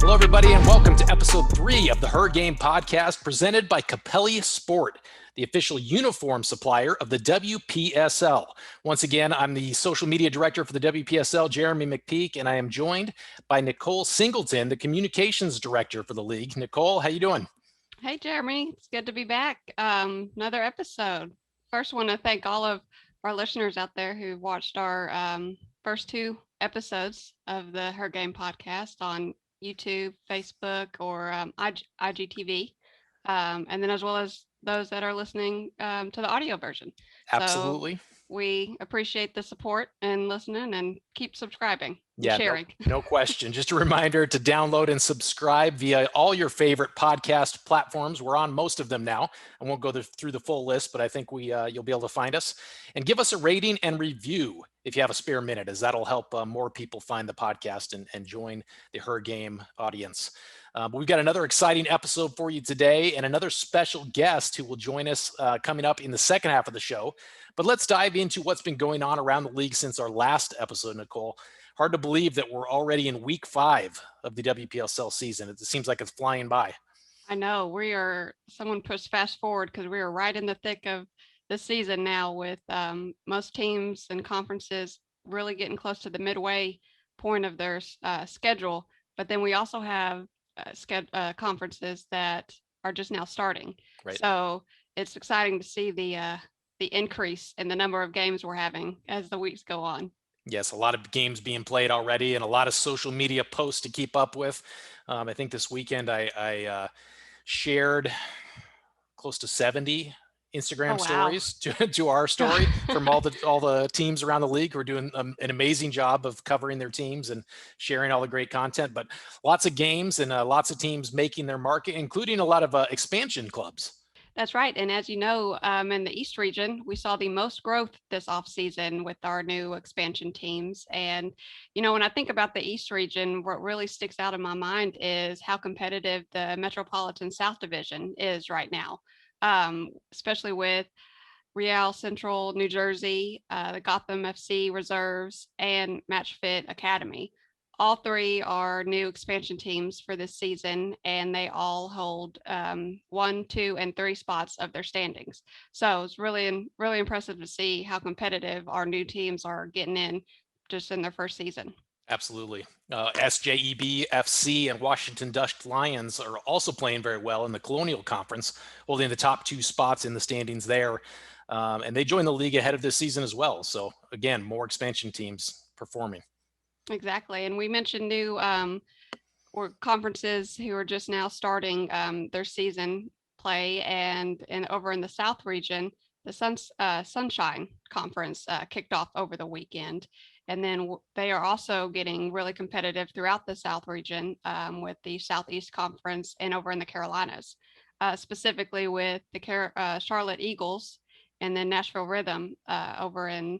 Hello, everybody, and welcome to episode 3 of the Her Game podcast presented by Capelli Sport, the official uniform supplier of the WPSL. Once again, I'm the social media director for the WPSL, Jeremy McPeak, and I am joined by Nicole Singleton, the communications director for the league. Nicole, how you doing? Hey, Jeremy. It's good to be back. Another episode. First, want to thank all of our listeners out there who watched our first 2 episodes of the Her Game podcast on YouTube, Facebook, or IGTV, and then as well as those that are listening to the audio version. So Absolutely. we appreciate the support and listening, and keep subscribing and Yeah, sharing. no question. Just a reminder to download and subscribe via all your favorite podcast platforms. We're on most of them now. I won't go through the full list, but I think you'll be able to find us. And give us a rating and review if you have a spare minute, as that'll help more people find the podcast and join the Her Game audience. But we've got another exciting episode for you today and another special guest who will join us coming up in the second half of the show. But let's dive into what's been going on around the league since our last episode, Nicole. Hard to believe that we're already in week 5 of the WPSL season. It seems like it's flying by. I know someone pushed fast forward because we are right in the thick of the season now with most teams and conferences really getting close to the midway point of their schedule. But then we also have conferences that are just now starting. Right. So it's exciting to see the increase in the number of games we're having as the weeks go on. Yes, a lot of games being played already and a lot of social media posts to keep up with. I think this weekend I shared close to 70 Instagram stories to our story from all the teams around the league who are doing an amazing job of covering their teams and sharing all the great content. But lots of games and lots of teams making their market, including a lot of expansion clubs. That's right. And as you know, in the East region, we saw the most growth this offseason with our new expansion teams. And, when I think about the East region, what really sticks out in my mind is how competitive the Metropolitan South Division is right now, especially with Real Central New Jersey, the Gotham FC Reserves, and Match Fit Academy. All 3 are new expansion teams for this season, and they all hold 1, 2, and 3 spots of their standings. So it's really impressive to see how competitive our new teams are getting in just in their first season. Absolutely. SJEB FC and Washington Dutch Lions are also playing very well in the Colonial Conference, holding the top 2 spots in the standings there. And they joined the league ahead of this season as well. So again, more expansion teams performing. Exactly. And we mentioned new or conferences who are just now starting their season play, and over in the South region, the Sunshine Conference kicked off over the weekend, and then they are also getting really competitive throughout the South region with the Southeast Conference and over in the Carolinas, specifically with the Charlotte Eagles and then Nashville Rhythm over in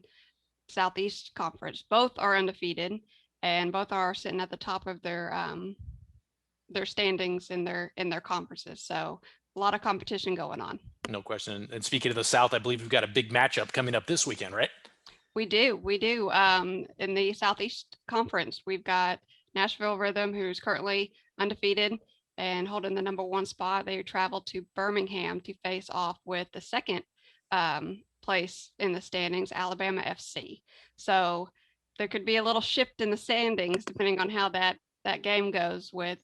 Southeast Conference. Both are undefeated, and both are sitting at the top of their standings in their conferences. So a lot of competition going on. No question. And speaking of the South, I believe we've got a big matchup coming up this weekend, right? We do. In the Southeast Conference, we've got Nashville Rhythm, who's currently undefeated and holding the number 1 spot. They travel to Birmingham to face off with the second place in the standings, Alabama FC. So there could be a little shift in the standings depending on how that game goes. With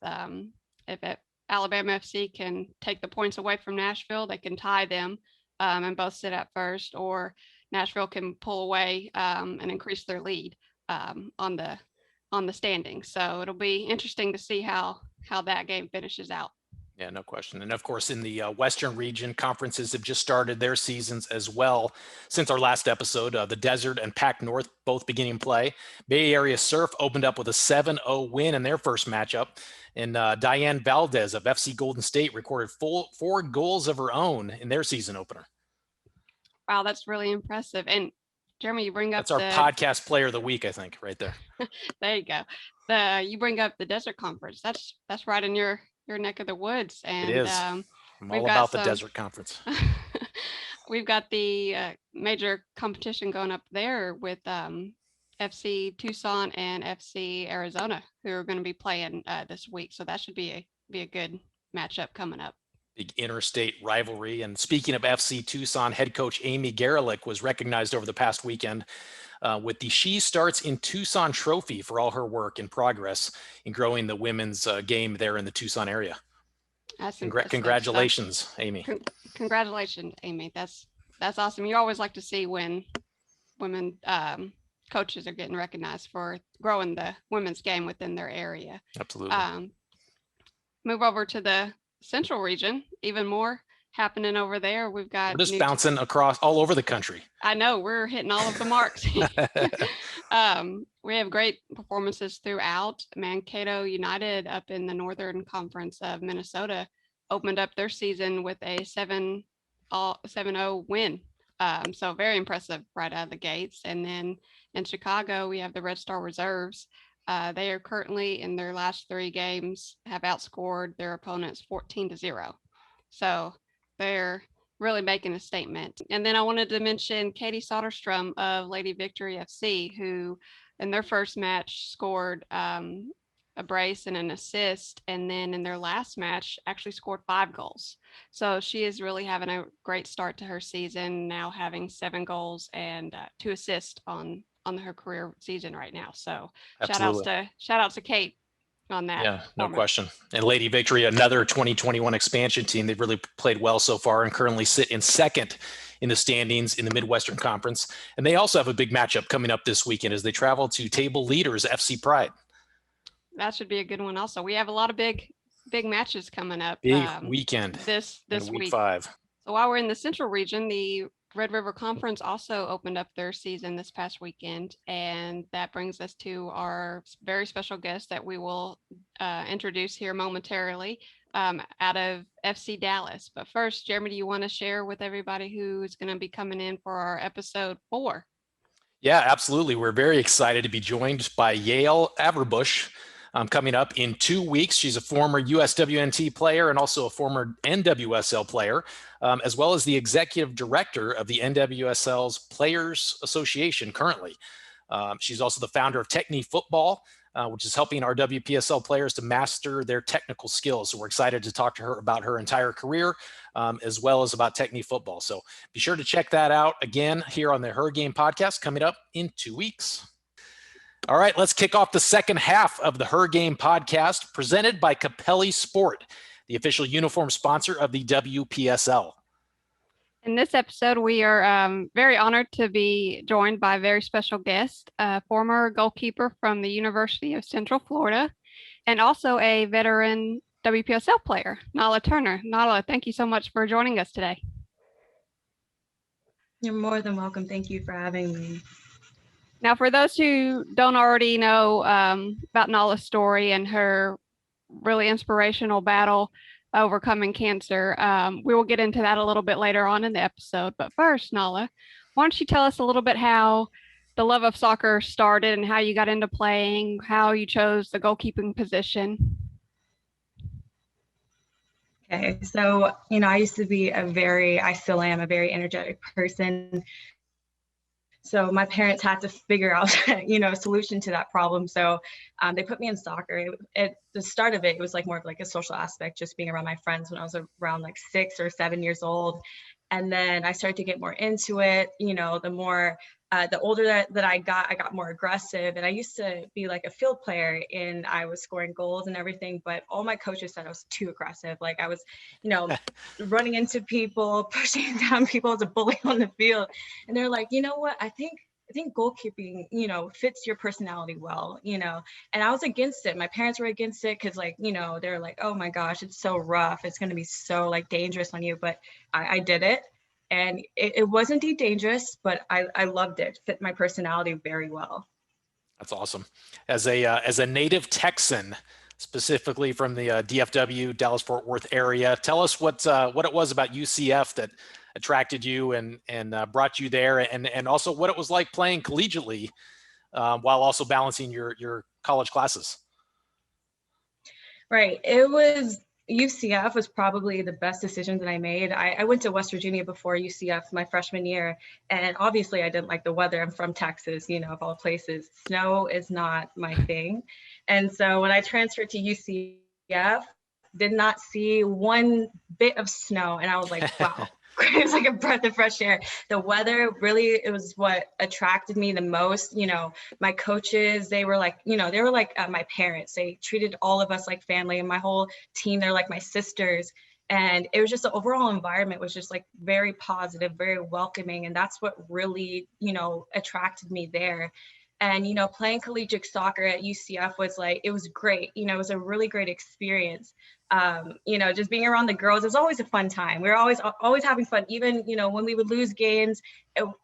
if Alabama FC can take the points away from Nashville, they can tie them and both sit at first, or Nashville can pull away and increase their lead on the standings. So it'll be interesting to see how that game finishes out. Yeah, no question. And of course, in the Western region, conferences have just started their seasons as well. Since our last episode, the Desert and Pac North both beginning play. Bay Area Surf opened up with a 7-0 win in their first matchup. And Diane Valdez of FC Golden State recorded 4 goals of her own in their season opener. Wow, that's really impressive. And Jeremy, you bring up that's our podcast player of the week, I think, right there. There you go. You bring up the Desert Conference. That's right in your neck of the woods. And it is. I'm all about the Desert Conference. We've got the major competition going up there with FC Tucson and FC Arizona, who are going to be playing this week. So that should be a good matchup coming up. Big interstate rivalry. And speaking of FC Tucson, head coach Amy Garelick was recognized over the past weekend with the She Starts in Tucson trophy for all her work and progress in growing the women's game there in the Tucson area. That's congratulations, Amy. Congratulations, Amy. That's awesome. You always like to see when women coaches are getting recognized for growing the women's game within their area. Absolutely. Move over to the Central region, even more happening over there. We're just bouncing across all over the country. I know, we're hitting all of the marks. We have great performances throughout. Mankato United up in the Northern Conference of Minnesota opened up their season with a 7-0 win. So very impressive right out of the gates. And then in Chicago, we have the Red Star Reserves. They are currently in their last 3 games have outscored their opponents 14-0. So they're really making a statement. And then I wanted to mention Katie Soderstrom of Lady Victory FC, who in their first match scored a brace and an assist. And then in their last match actually scored 5 goals. So she is really having a great start to her season, now having 7 goals and 2 assists on her career season right now. So Absolutely. shout outs to Kate on that. Yeah, no question. And Lady Victory, another 2021 expansion team. They've really played well so far and currently sit in second in the standings in the Midwestern Conference. And they also have a big matchup coming up this weekend as they travel to table leaders FC Pride. That should be a good one also. We have a lot of big matches coming up. Big weekend this week 5. So while we're in the Central region, the Red River Conference also opened up their season this past weekend, and that brings us to our very special guest that we will introduce here momentarily out of FC Dallas. But first, Jeremy, do you want to share with everybody who's going to be coming in for our episode 4? Yeah, absolutely. We're very excited to be joined by Yael Averbush. Coming up in 2 weeks. She's a former USWNT player and also a former NWSL player, as well as the executive director of the NWSL's Players Association currently. She's also the founder of Technique Football, which is helping our WPSL players to master their technical skills. So we're excited to talk to her about her entire career, as well as about Technique Football. So be sure to check that out again here on the Her Game podcast coming up in 2 weeks. All right, let's kick off the second half of the Her Game podcast presented by Capelli Sport, the official uniform sponsor of the WPSL. In this episode, we are very honored to be joined by a very special guest, a former goalkeeper from the University of Central Florida, and also a veteran WPSL player, Nahla Turner. Nahla, thank you so much for joining us today. You're more than welcome. Thank you for having me. Now, for those who don't already know about Nahla's story and her really inspirational battle overcoming cancer, we will get into that a little bit later on in the episode. But first, Nahla, why don't you tell us a little bit how the love of soccer started and how you got into playing, how you chose the goalkeeping position? Okay, so, I used to be I still am a very energetic person. So my parents had to figure out, a solution to that problem. So they put me in soccer. At the start of it was like more of like a social aspect, just being around my friends when I was around like 6 or 7 years old. And then I started to get more into it. The older that I got more aggressive. And I used to be like a field player and I was scoring goals and everything, but all my coaches said I was too aggressive. Like I was, running into people, pushing down people as a bully on the field. And they're like, you know what, I think goalkeeping, fits your personality well, and I was against it. My parents were against it because they're like, oh my gosh, it's so rough. It's going to be so like dangerous on you. But I did it. And it wasn't dangerous, but I loved it. Fit my personality very well. That's awesome. As a native Texan, specifically from the DFW, Dallas-Fort Worth area, tell us what it was about UCF that attracted you and brought you there, and also what it was like playing collegiately while also balancing your college classes. Right. It was UCF was probably the best decision that I made. I went to West Virginia before UCF my freshman year, and obviously I didn't like the weather. I'm from Texas, of all places. Snow is not my thing. And so when I transferred to UCF, did not see one bit of snow, and I was like, wow. It was like a breath of fresh air. The weather really, it was what attracted me the most. My coaches, they were like, my parents. They treated all of us like family, and my whole team, they're like my sisters. And it was just the overall environment was just like very positive, very welcoming. And that's what really, attracted me there. And, playing collegiate soccer at UCF was like, it was great. It was a really great experience. Just being around the girls, it was always a fun time. We were always having fun. Even, when we would lose games,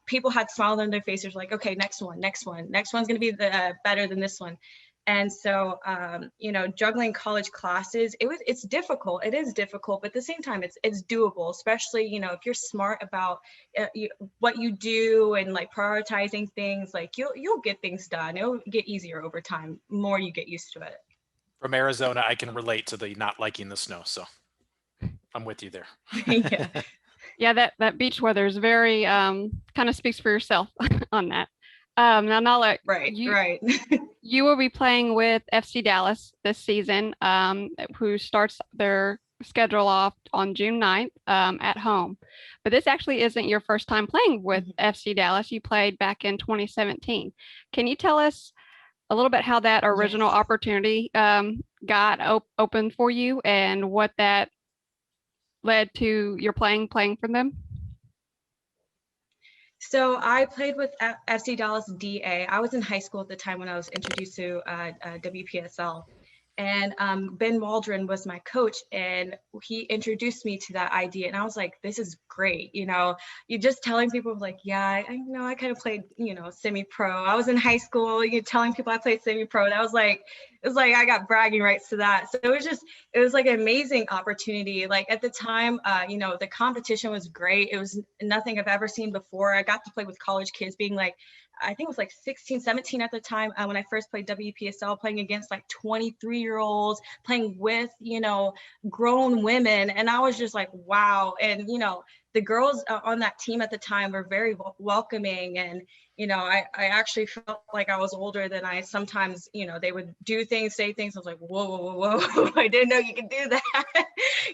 people had smiles on their faces, like, okay, next one's going to be better than this one. And so, juggling college classes, it's difficult. It is difficult, but at the same time, it's doable, especially, if you're smart about what you do and like prioritizing things, like you'll get things done. It'll get easier over time, more you get used to it. From Arizona, I can relate to the not liking the snow. So I'm with you there. Yeah. Yeah, that beach weather is very kind of speaks for yourself on that. Now, Nahla, Right. You will be playing with FC Dallas this season, who starts their schedule off on June 9th at home. But this actually isn't your first time playing with FC Dallas. You played back in 2017. Can you tell us a little bit how that original opportunity got open for you and what that led to your playing for them? So I played with FC Dallas DA. I was in high school at the time when I was introduced to WPSL. And Ben Waldron was my coach, and he introduced me to that idea. And I was like, this is great. You're just telling people like, yeah, I know I kind of played, semi-pro. I was in high school, you're telling people I played semi-pro. That was like, it was like I got bragging rights to that. So it was like an amazing opportunity. Like at the time, the competition was great. It was nothing I've ever seen before. I got to play with college kids being like, I think it was like 16, 17 at the time when I first played WPSL, playing against like 23-year-olds, playing with, grown women. And I was just like, wow. And, the girls on that team at the time were very welcoming. And, I actually felt like I was older than I sometimes, they would do things, say things. I was like, whoa. I didn't know you could do that.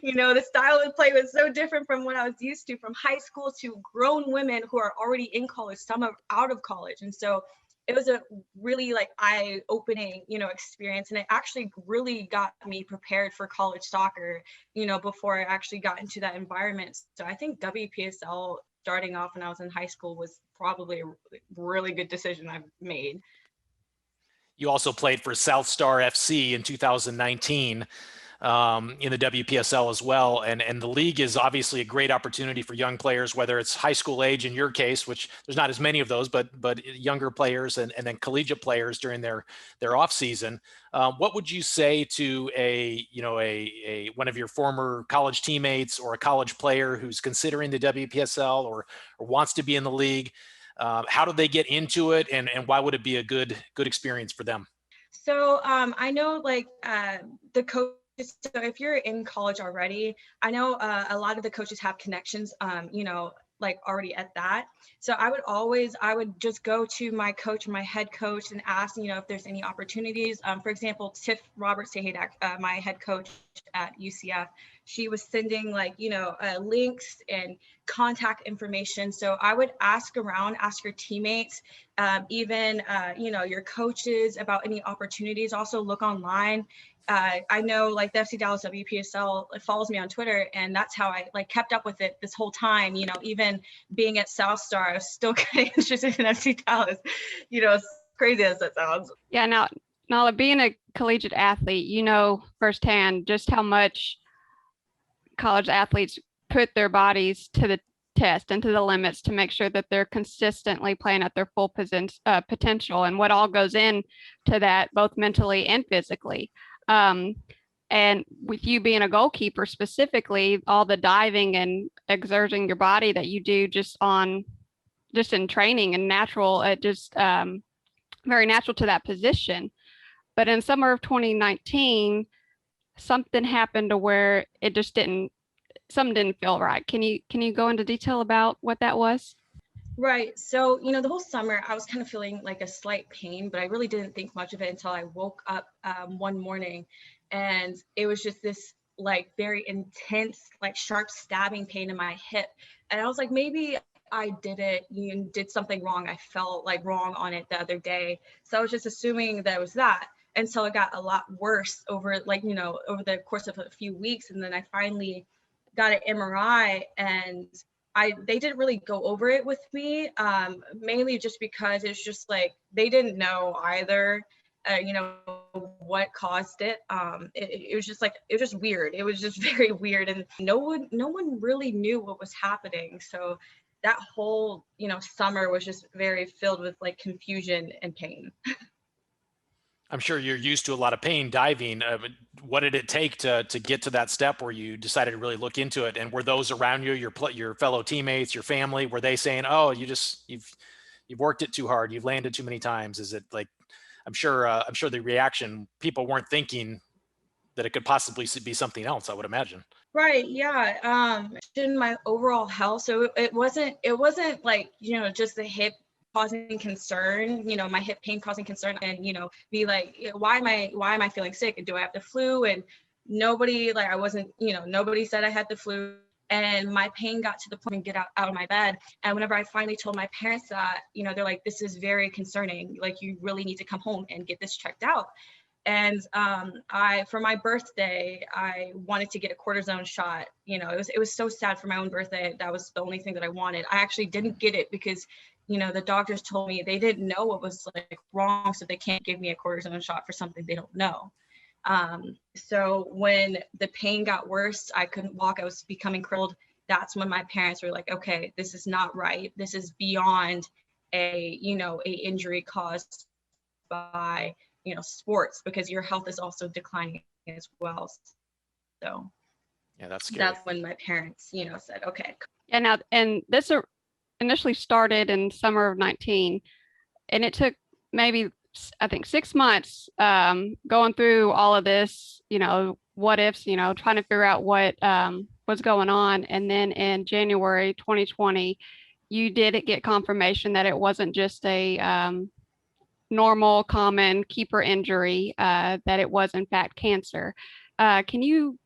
The style of play was so different from what I was used to, from high school to grown women who are already in college, some are out of college. And so it was a really like eye-opening, experience. And it actually really got me prepared for college soccer, before I actually got into that environment. So I think WPSL starting off when I was in high school was probably a really good decision I've made. You also played for South Star FC in 2019. In the WPSL as well. And the league is obviously a great opportunity for young players, whether it's high school age in your case, which there's not as many of those, but younger players and then collegiate players during their off season. What would you say to a one of your former college teammates or a college player who's considering the WPSL or wants to be in the league? How do they get into it, and why would it be a good experience for them? So I know like the coach. So if you're in college already, I know a lot of the coaches have connections, like already at that. So I would just go to my coach, my head coach, and ask, if there's any opportunities. For example, Tiff Roberts-Sahadak, my head coach at UCF, she was sending links and contact information. So I would ask around, ask your teammates, even, your coaches about any opportunities. Also look online. I know like the FC Dallas WPSL follows me on Twitter, and that's how I kept up with it this whole time. Even being at South Star, I was still kind of interested in FC Dallas. As crazy as that sounds. Yeah. Now being a collegiate athlete, firsthand just how much college athletes put their bodies to the test and to the limits to make sure that they're consistently playing at their full potential, and what all goes into that, both mentally and physically. And with you being a goalkeeper specifically, all the diving and exerting your body that you do just in training and natural, it just very natural to that position. But in summer of 2019, something happened to where it just something didn't feel right. Can you go into detail about what that was? Right. So, the whole summer I was kind of feeling like a slight pain, but I really didn't think much of it until I woke up one morning, and it was just this like very intense, like sharp stabbing pain in my hip. And I was like, maybe I did something wrong. I felt like wrong on it the other day. So I was just assuming that it was that. And so it got a lot worse over over the course of a few weeks. And then I finally got an MRI, and they didn't really go over it with me, mainly just because it's just like they didn't know either, what caused it. It was just like, it was just weird. It was just very weird, and no one really knew what was happening. So that whole summer was just very filled with like confusion and pain. I'm sure you're used to a lot of pain diving. What did it take to get to that step where you decided to really look into it? And were those around you, your fellow teammates, your family, were they saying, "Oh, you've worked it too hard, you've landed too many times"? Is it like, I'm sure the reaction, people weren't thinking that it could possibly be something else, I would imagine. Right. Yeah. In my overall health. So it wasn't like, just the hip causing concern, my hip pain causing concern, and, be like, why am I feeling sick? Do I have the flu? And nobody, like, I wasn't, nobody said I had the flu. And my pain got to the point and get out of my bed. And whenever I finally told my parents that, they're like, this is very concerning. Like, you really need to come home and get this checked out. And for my birthday, I wanted to get a cortisone shot. It was so sad for my own birthday. That was the only thing that I wanted. I actually didn't get it because, the doctors told me they didn't know what was like wrong, so they can't give me a cortisone shot for something they don't know. So when the pain got worse, I couldn't walk. I was becoming crippled. That's when my parents were like, okay, this is not right. This is beyond a injury caused by sports, because your health is also declining as well. So Yeah, that's scary. that's when my parents said, okay. And this initially started in summer of 19, and it took maybe, I think, 6 months going through all of this, what ifs, trying to figure out what was going on. And then in January 2020, you did get confirmation that it wasn't just a normal, common keeper injury, that it was in fact cancer. Can you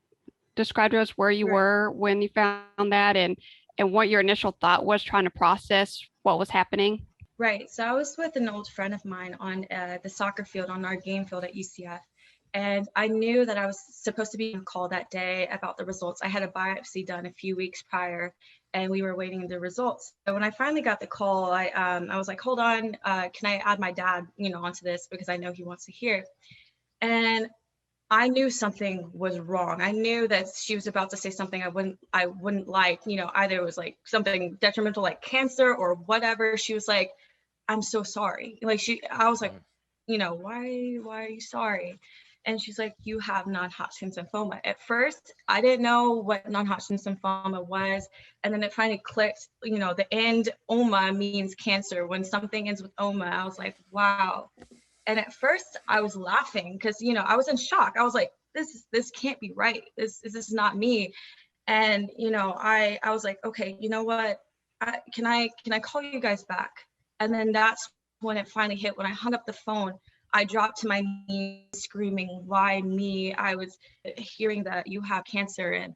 describe to us where you were when you found that, and what your initial thought was trying to process what was happening? Right. So I was with an old friend of mine on the soccer field, on our game field at UCF. And I knew that I was supposed to be on call that day about the results. I had a biopsy done a few weeks prior, and we were waiting the results. So when I finally got the call, I was like, hold on, can I add my dad, onto this, because I know he wants to hear it. And I knew something was wrong. I knew that she was about to say something I wouldn't like, either it was like something detrimental like cancer or whatever. She was like, I'm so sorry. I was like, why are you sorry? And she's like, you have non-Hodgkin's lymphoma. At first, I didn't know what non-Hodgkin's lymphoma was. And then it finally clicked, the end oma means cancer. When something ends with oma, I was like, wow. And at first I was laughing because, I was in shock. I was like, this can't be right. This is not me. And, I was like, okay, you know what? Can I call you guys back? And then that's when it finally hit. When I hung up the phone, I dropped to my knees screaming, why me? I was hearing that you have cancer. And,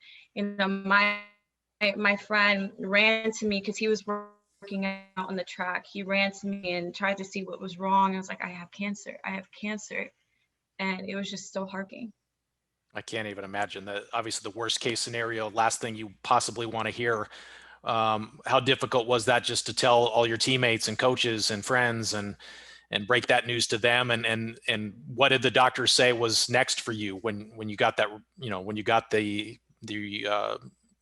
my friend ran to me because he was working out on the track. He ran to me and tried to see what was wrong. I was like, I have cancer. And it was just so heartbreaking. I can't even imagine that. Obviously, the worst case scenario, last thing you possibly want to hear. How difficult was that just to tell all your teammates and coaches and friends and break that news to them? And what did the doctors say was next for you when you got that, when you got the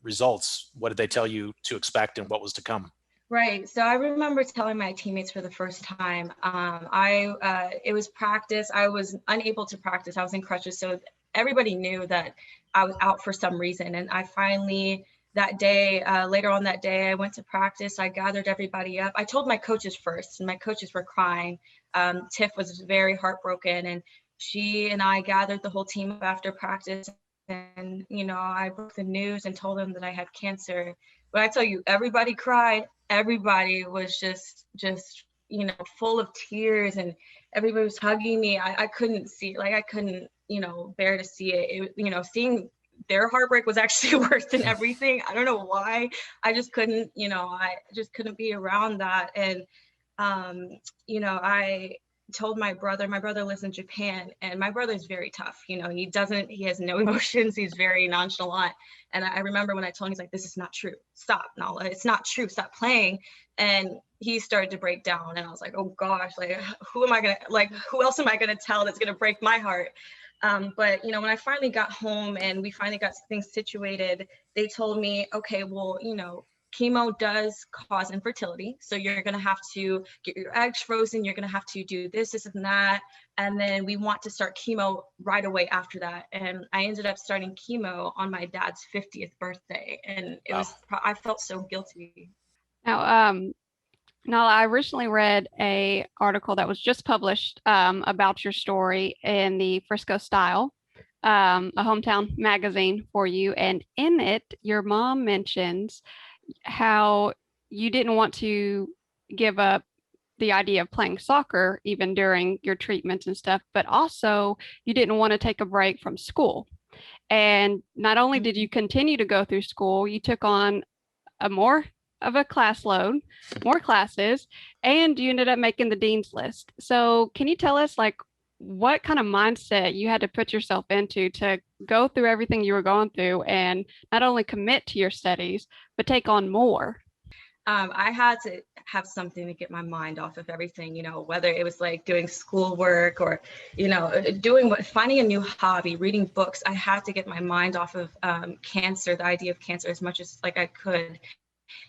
results? What did they tell you to expect and what was to come? Right. So I remember telling my teammates for the first time, it was practice. I was unable to practice. I was in crutches. So everybody knew that I was out for some reason. And I finally, that day, later on that day, I went to practice. I gathered everybody up. I told my coaches first, and my coaches were crying. Tiff was very heartbroken, and she and I gathered the whole team up after practice. and, I broke the news and told them that I had cancer. When I tell you, everybody cried, everybody was just, full of tears, and everybody was hugging me. I couldn't see, like, I couldn't, bear to see it. Seeing their heartbreak was actually worse than everything. I don't know why. I just couldn't, I just couldn't be around that. And, I told my brother lives in Japan, and my brother is very tough. He has no emotions. He's very nonchalant. And I remember when I told him, he's like, this is not true. Stop, Nahla. It's not true. Stop playing. And he started to break down. And I was like, oh gosh, like, who else am I going to tell that's going to break my heart? But, when I finally got home and we finally got things situated, they told me, okay, well, chemo does cause infertility. So you're going to have to get your eggs frozen. You're going to have to do this, and that. And then we want to start chemo right away after that. And I ended up starting chemo on my dad's 50th birthday. And I felt so guilty. Now, Nahla, I recently read a article that was just published about your story in the Frisco Style, a hometown magazine for you. And in it, your mom mentions how you didn't want to give up the idea of playing soccer even during your treatments and stuff, but also you didn't want to take a break from school. And not only did you continue to go through school, you took on a more of a class load, more classes, and you ended up making the dean's list. So can you tell us, like, what kind of mindset you had to put yourself into to go through everything you were going through and not only commit to your studies, but take on more? I had to have something to get my mind off of everything, whether it was like doing schoolwork or, finding a new hobby, reading books. I had to get my mind off of cancer, the idea of cancer, as much as like I could.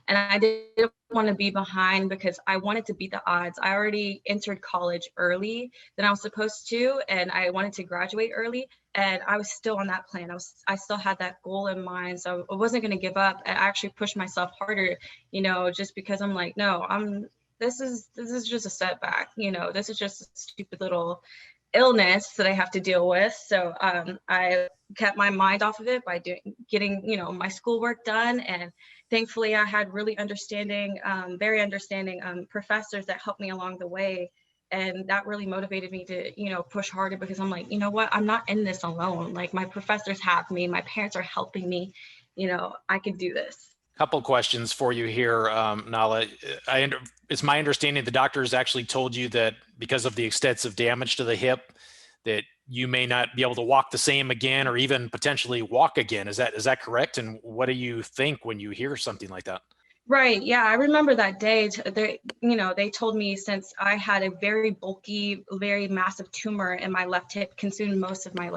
And I didn't want to be behind because I wanted to beat the odds. I already entered college early than I was supposed to, and I wanted to graduate early, and I was still on that plan. I still had that goal in mind, so I wasn't going to give up. I actually pushed myself harder, just because I'm like, no, this is just a setback. This is just a stupid little illness that I have to deal with. So I kept my mind off of it by getting my schoolwork done. And thankfully I had really very understanding professors that helped me along the way. And that really motivated me to, push harder, because I'm like, you know what, I'm not in this alone. Like, my professors have me, my parents are helping me, I can do this. Couple questions for you here, Nahla. It's my understanding the doctors actually told you that because of the extensive damage to the hip, that you may not be able to walk the same again, or even potentially walk again. Is that correct? And what do you think when you hear something like that? Right. Yeah, I remember that day. They told me, since I had a very bulky, very massive tumor in my left hip, consumed most of my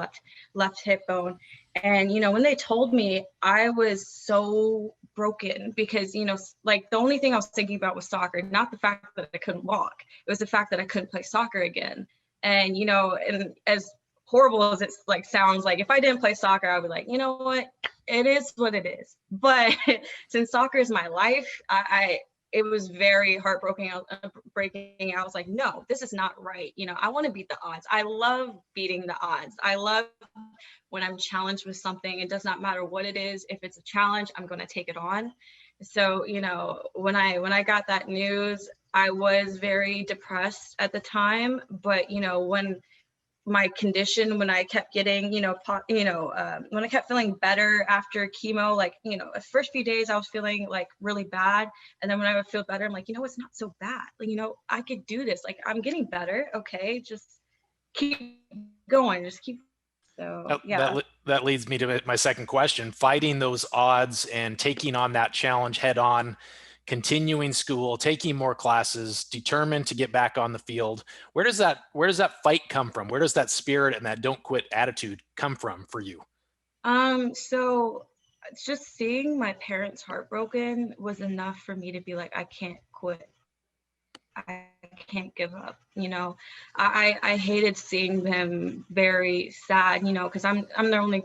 left hip bone. And when they told me, I was so broken, because like, the only thing I was thinking about was soccer, not the fact that I couldn't walk. It was the fact that I couldn't play soccer again. And and as horrible as it like sounds, like, if I didn't play soccer, I would be like, you know what, it is what it is. But since soccer is my life, it was very heartbreaking. I was like, no, this is not right. I want to beat the odds. I love beating the odds. I love when I'm challenged with something. It does not matter what it is. If it's a challenge, I'm going to take it on. So, when I got that news, I was very depressed at the time. But, when my condition, when I kept getting, when I kept feeling better after chemo, like, the first few days I was feeling like really bad. And then when I would feel better, I'm like, it's not so bad. Like, I could do this. Like, I'm getting better. Okay. Just keep going. Just keep. So, yeah. That leads me to my second question. Fighting those odds and taking on that challenge head on, continuing school, taking more classes, determined to get back on the field. Where does that fight come from? Where does that spirit and that don't quit attitude come from for you? So just seeing my parents heartbroken was enough for me to be like, I can't quit. I can't give up. I hated seeing them very sad, because I'm their only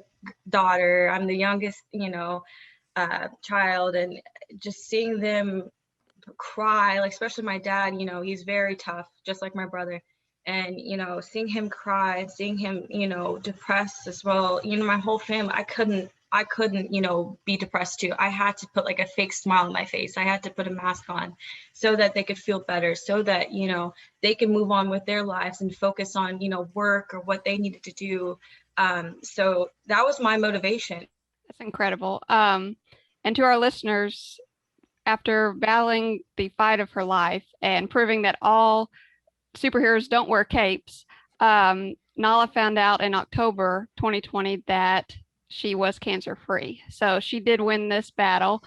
daughter. I'm the youngest, child, and just seeing them cry, like, especially my dad, he's very tough, just like my brother. And, seeing him cry, seeing him, depressed as well, my whole family, I couldn't, be depressed too. I had to put like a fake smile on my face. I had to put a mask on so that they could feel better, so that, they could move on with their lives and focus on, work or what they needed to do. So that was my motivation. That's incredible. And to our listeners, after battling the fight of her life and proving that all superheroes don't wear capes, Nahla found out in October 2020 that she was cancer free. So she did win this battle,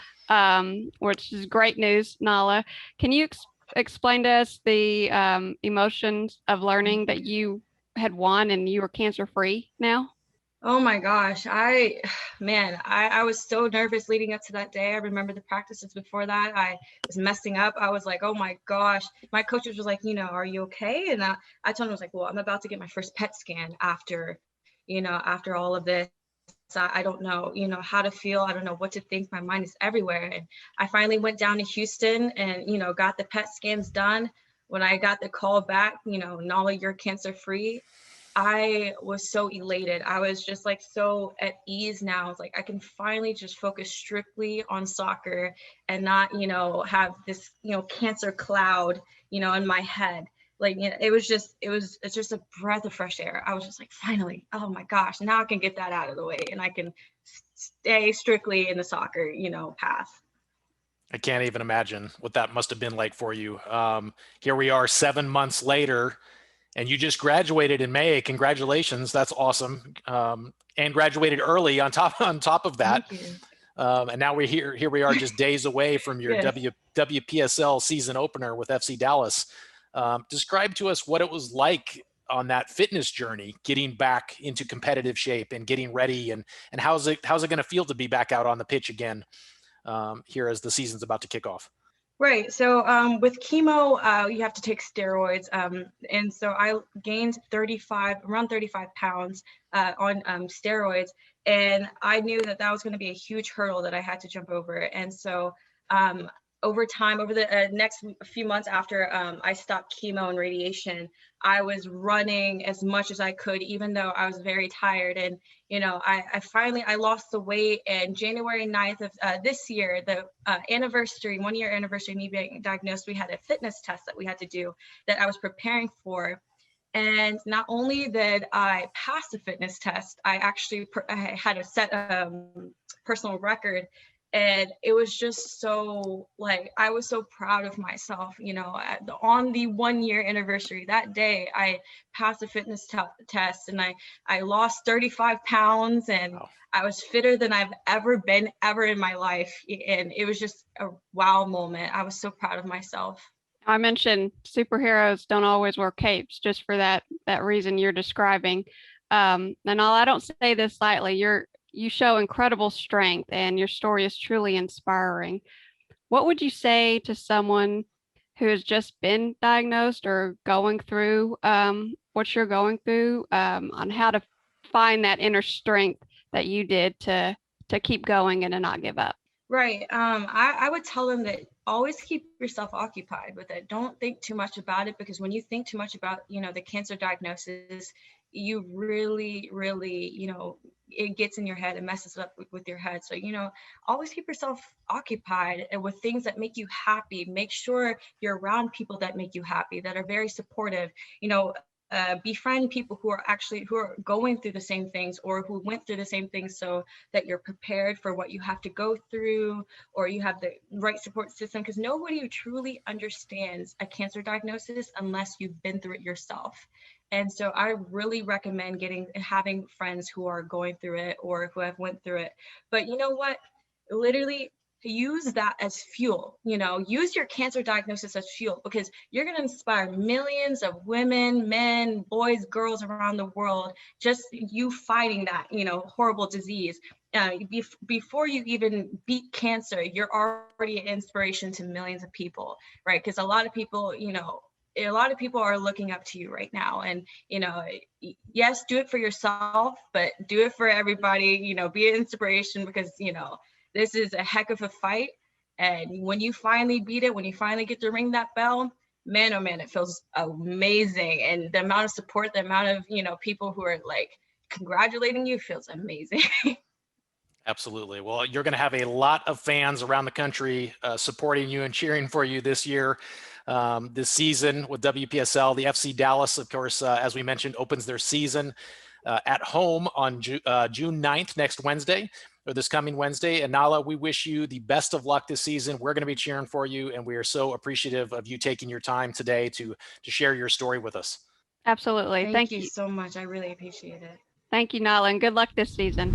which is great news. Nahla, can you explain to us the emotions of learning that you had won and you were cancer free now? Oh my gosh, I was so nervous leading up to that day. I remember the practices before that. I was messing up. I was like, oh my gosh. My coaches was like, are you okay? And I told him, I was like, well, I'm about to get my first PET scan after all of this. I don't know, how to feel. I don't know what to think. My mind is everywhere. And I finally went down to Houston and, got the PET scans done. When I got the call back, Nahla, you're cancer free. I was so elated. I was just like so at ease now. I was like, I can finally just focus strictly on soccer and not, have this, cancer cloud, in my head. Like, it's just a breath of fresh air. I was just like, finally, oh my gosh, now I can get that out of the way and I can stay strictly in the soccer, path. I can't even imagine what that must have been like for you. Here we are 7 months later, and you just graduated in May. Congratulations. That's awesome. And graduated early on top of that. And now here we are just days away from your Yes. WPSL season opener with FC Dallas. Describe to us what it was like on that fitness journey, getting back into competitive shape and getting ready, and how's it going to feel to be back out on the pitch again here as the season's about to kick off? Right. So with chemo, you have to take steroids. And so I gained around 35 pounds on steroids. And I knew that was going to be a huge hurdle that I had to jump over. And so over time, over the next few months after I stopped chemo and radiation, I was running as much as I could, even though I was very tired. And, I finally lost the weight. And January 9th of this year, the 1 year anniversary of me being diagnosed, we had a fitness test that we had to do that I was preparing for. And not only did I pass the fitness test, I actually I had a set personal record. And it was just so, like, I was so proud of myself, on the 1 year anniversary. That day I passed the fitness test and I lost 35 pounds and wow. I was fitter than I've ever been in my life. And it was just a wow moment. I was so proud of myself. I mentioned superheroes don't always wear capes, just for that reason you're describing. And I don't say this lightly. You show incredible strength and your story is truly inspiring. What would you say to someone who has just been diagnosed or going through what you're going through on how to find that inner strength that you did to keep going and to not give up? Right. I would tell them that always keep yourself occupied with it. Don't think too much about it, because when you think too much about, the cancer diagnosis, you really, it gets in your head and messes up with your head. So, always keep yourself occupied and with things that make you happy. Make sure you're around people that make you happy, that are very supportive. Befriend people who are going through the same things or who went through the same things, so that you're prepared for what you have to go through, or you have the right support system, because nobody truly understands a cancer diagnosis unless you've been through it yourself. And so I really recommend having friends who are going through it or who have went through it. But you know what? Literally use that as fuel. Use your cancer diagnosis as fuel, because you're going to inspire millions of women, men, boys, girls around the world, just you fighting that, horrible disease. Before you even beat cancer, you're already an inspiration to millions of people, right? Because a lot of people are looking up to you right now. And, yes, do it for yourself, but do it for everybody, be an inspiration, because, this is a heck of a fight. And when you finally beat it, when you finally get to ring that bell, man, oh man, it feels amazing. And the amount of support, the amount of, people who are like congratulating you feels amazing. Absolutely. Well, you're going to have a lot of fans around the country supporting you and cheering for you this year, this season with WPSL. The FC Dallas, of course, as we mentioned, opens their season at home on June 9th, next Wednesday, or this coming Wednesday. And Nahla, we wish you the best of luck this season. We're going to be cheering for you, and we are so appreciative of you taking your time today to share your story with us. Absolutely. Thank you so much. I really appreciate it. Thank you, Nahla, and good luck this season.